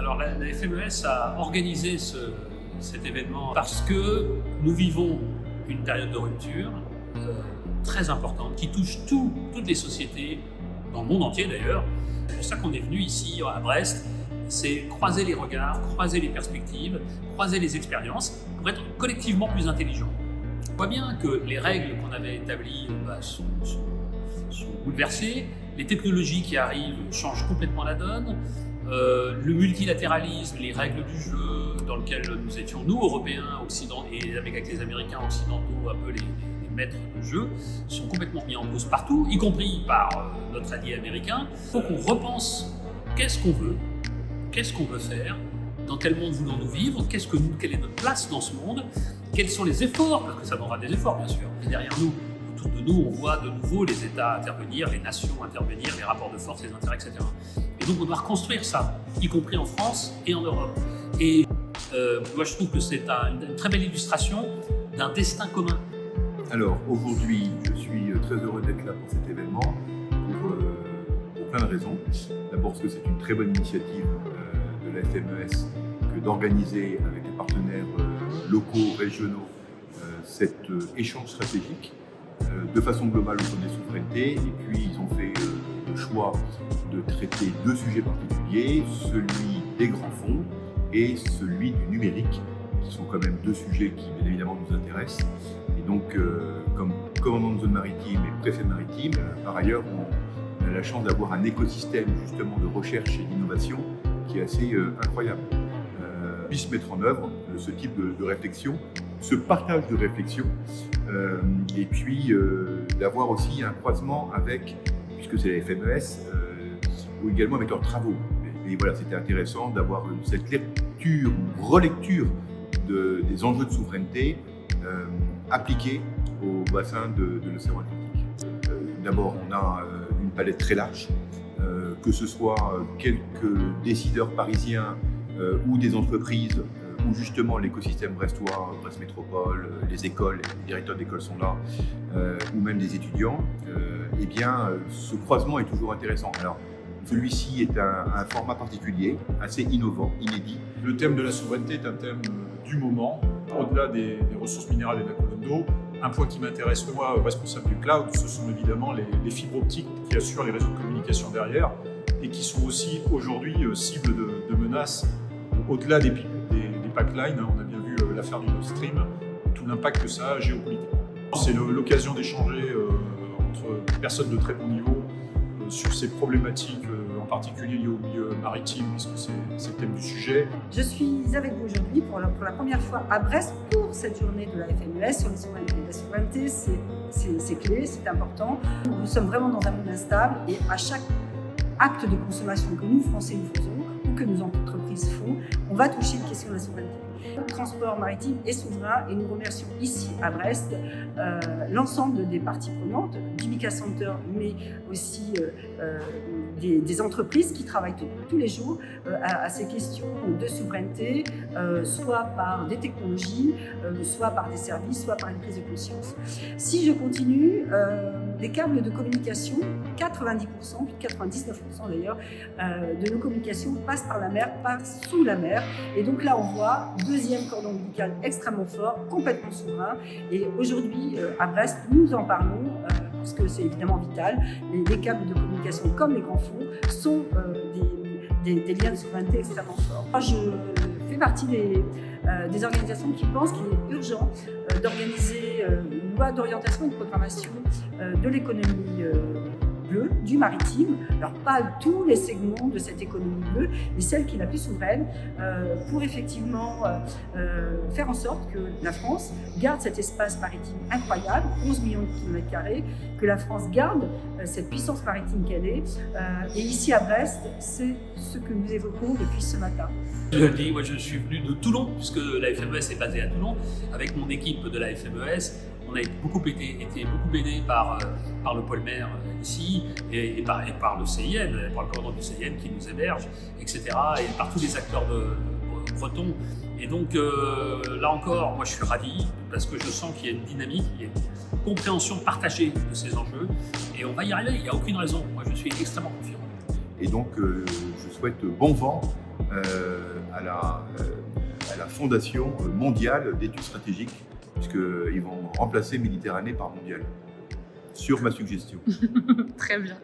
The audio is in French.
Alors la FMES a organisé cet événement parce que nous vivons une période de rupture très importante qui touche toutes les sociétés, dans le monde entier d'ailleurs. C'est pour ça qu'on est venu ici à Brest, c'est croiser les regards, croiser les perspectives, croiser les expériences pour être collectivement plus intelligents. On voit bien que les règles qu'on avait établies sont bouleversées, les technologies qui arrivent changent complètement la donne, le multilatéralisme, les règles du jeu dans lequel nous étions, nous, Européens, Occidentaux, et avec les Américains occidentaux, un peu les maîtres de jeu, sont complètement mis en cause partout, y compris par notre allié américain. Il faut qu'on repense qu'est-ce qu'on veut faire, dans quel monde voulons-nous vivre, quelle est notre place dans ce monde, quels sont les efforts, parce que ça demandera des efforts bien sûr. Et derrière nous, autour de nous, on voit de nouveau les États intervenir, les nations intervenir, les rapports de force, les intérêts, etc. Et donc on doit reconstruire ça, y compris en France et en Europe. Et moi je trouve que c'est une très belle illustration d'un destin commun. Alors aujourd'hui, je suis très heureux d'être là pour cet événement pour plein de raisons. D'abord parce que c'est une très bonne initiative de la FMES que d'organiser avec les partenaires locaux, régionaux, cet échange stratégique de façon globale autour des souverainetés. Et puis ils ont fait le choix de traiter deux sujets particuliers, celui des grands fonds et celui du numérique, qui sont quand même deux sujets qui bien évidemment nous intéressent. Et donc, comme commandant de zone maritime et préfet maritime, par ailleurs, on a la chance d'avoir un écosystème justement de recherche et d'innovation qui est assez incroyable. Puisse mettre en œuvre ce type de réflexion, ce partage de réflexion, et puis d'avoir aussi un croisement avec, puisque c'est la FMES, ou également avec leurs travaux. Et voilà, c'était intéressant d'avoir cette lecture ou relecture des enjeux de souveraineté appliqués au bassin de l'océan Atlantique. D'abord, on a une palette très large, que ce soit quelques décideurs parisiens ou des entreprises, où justement l'écosystème brestois, Brest Métropole, les écoles, les directeurs d'école sont là, ou même des étudiants, eh bien, ce croisement est toujours intéressant. Alors, celui-ci est un format particulier, assez innovant, inédit. Le thème de la souveraineté est un thème du moment. Au-delà des ressources minérales et de la colonne d'eau, un point qui m'intéresse, moi, responsable du cloud, ce sont évidemment les fibres optiques qui assurent les réseaux de communication derrière et qui sont aussi aujourd'hui cibles de menaces. Au-delà des pipelines, on a bien vu l'affaire du Nord Stream, tout l'impact que ça a géopolitiquement. C'est l'occasion d'échanger entre personnes de très bon niveau sur ces problématiques, en particulier liées au milieu maritime, puisque c'est le thème du sujet. Je suis avec vous aujourd'hui pour la première fois à Brest pour cette journée de la FMES sur les souverainetés. La souveraineté, c'est clé, c'est important. Nous sommes vraiment dans un monde instable et à chaque acte de consommation que nous, Français, nous faisons ou que nos entreprises font, on va toucher une question de la souveraineté. Le transport maritime est souverain et nous remercions ici à Brest l'ensemble des parties prenantes, d'Imica Center, mais aussi des entreprises qui travaillent tous les jours à ces questions de souveraineté, soit par des technologies, soit par des services, soit par une prise de conscience. Si je continue, les câbles de communication, 90%, plus de 99% d'ailleurs, de nos communications passent par la mer, passent sous la mer. Et donc là, on voit deuxième cordon ombilical extrêmement fort, complètement souverain. Et aujourd'hui, à Brest, nous en parlons, parce que c'est évidemment vital. Les câbles de communication, comme les grands fonds, sont des liens de souveraineté extrêmement forts. Moi, je fais partie des organisations qui pensent qu'il est urgent d'organiser une loi d'orientation et de programmation de l'économie bleue, du maritime, alors pas tous les segments de cette économie bleue, mais celle qui est la plus souveraine, pour effectivement faire en sorte que la France garde cet espace maritime incroyable, 11 millions de kilomètres carrés, que la France garde cette puissance maritime qu'elle est. Et ici à Brest, c'est ce que nous évoquons depuis ce matin. Je le dis, moi je suis venu de Toulon, puisque la FMES est basée à Toulon, avec mon équipe de la FMES. On a été beaucoup aidé par le pôle mer ici et par le CIN, par le commandant du CIN qui nous héberge, etc. et par tous les acteurs bretons. Et donc là encore, moi je suis ravi parce que je sens qu'il y a une dynamique, il y a une compréhension partagée de ces enjeux et on va y arriver, il n'y a aucune raison. Moi je suis extrêmement confiant. Et donc je souhaite bon vent à la Fondation mondiale d'études stratégiques, puisqu'ils vont remplacer Méditerranée par mondial, sur ma suggestion. Très bien.